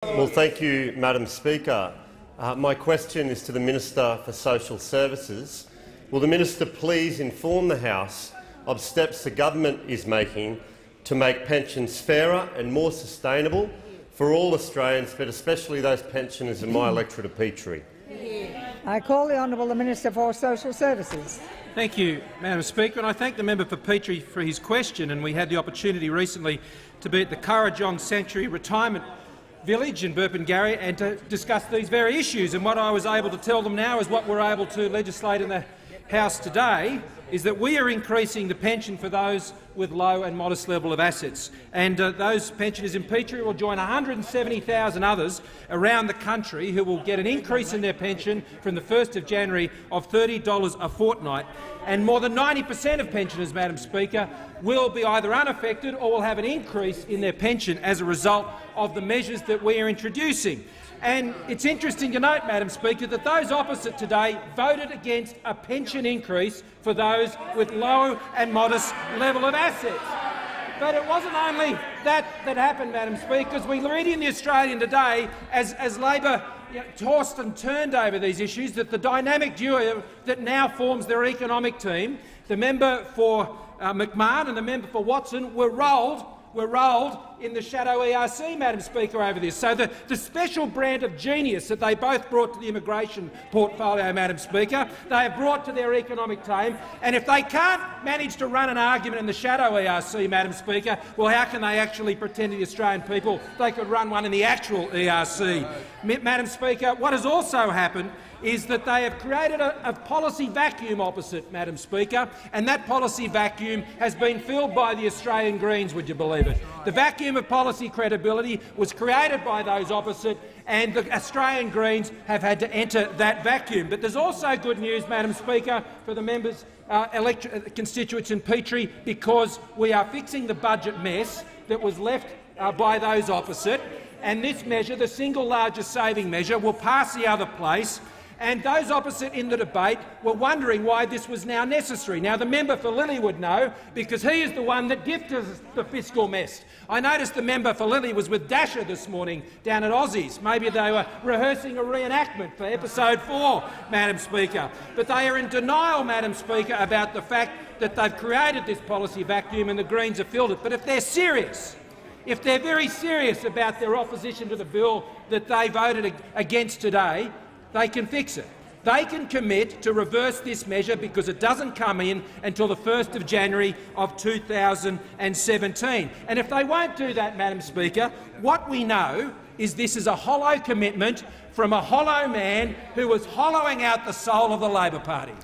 Well, thank you, Madam Speaker. My question is to the Minister for Social Services. Will the Minister please inform the House of steps the government is making to make pensions fairer and more sustainable for all Australians, but especially those pensioners in my electorate of Petrie? I call the Honourable Minister for Social Services. Thank you, Madam Speaker, and I thank the member for Petrie for his question. And we had the opportunity recently to be at the Currajong Sanctuary Retirement Village in Burpengary and to discuss these very issues. And what I was able to tell them now is what we're able to legislate in the House today is that we are increasing the pension for those with low and modest level of assets. And those pensioners in Petrie will join 170,000 others around the country who will get an increase in their pension from the 1st of January of $30 a fortnight. And more than 90% of pensioners, Madam Speaker, will be either unaffected or will have an increase in their pension as a result of the measures that we are introducing. And it's interesting to note, Madam Speaker, that those opposite today voted against a pension increase for those with low and modest level of assets. But it wasn't only that happened, Madam Speaker, as we read in The Australian today, as Labor tossed and turned over these issues, that the dynamic duo that now forms their economic team, the member for McMahon and the member for Watson, were rolled in the shadow ERC, Madam Speaker, over this. So the special brand of genius that they both brought to the immigration portfolio, Madam Speaker, they have brought to their economic team. And if they can't manage to run an argument in the shadow ERC, Madam Speaker, well, how can they actually pretend to the Australian people they could run one in the actual ERC? Madam Speaker, what has also happened is that they have created a policy vacuum opposite, Madam Speaker, and that policy vacuum has been filled by the Australian Greens, would you believe it? The vacuum of policy credibility was created by those opposite, and the Australian Greens have had to enter that vacuum. But there's also good news, Madam Speaker, for the members' constituents in Petrie, because we are fixing the budget mess that was left by those opposite, and this measure, the single largest saving measure, will pass the other place. And those opposite in the debate were wondering why this was now necessary. Now, the member for Lilley would know, because he is the one that gifted us the fiscal mess. I noticed the member for Lilley was with Dasher this morning down at Aussies. Maybe they were rehearsing a reenactment for episode 4, Madam Speaker. But they are in denial, Madam Speaker, about the fact that they've created this policy vacuum and the Greens have filled it. But if they're serious, if they're very serious about their opposition to the bill that they voted against today, they can fix it. They can commit to reverse this measure because it doesn't come in until the 1st of January of 2017. And if they won't do that, Madam Speaker, what we know is this is a hollow commitment from a hollow man who was hollowing out the soul of the Labor Party.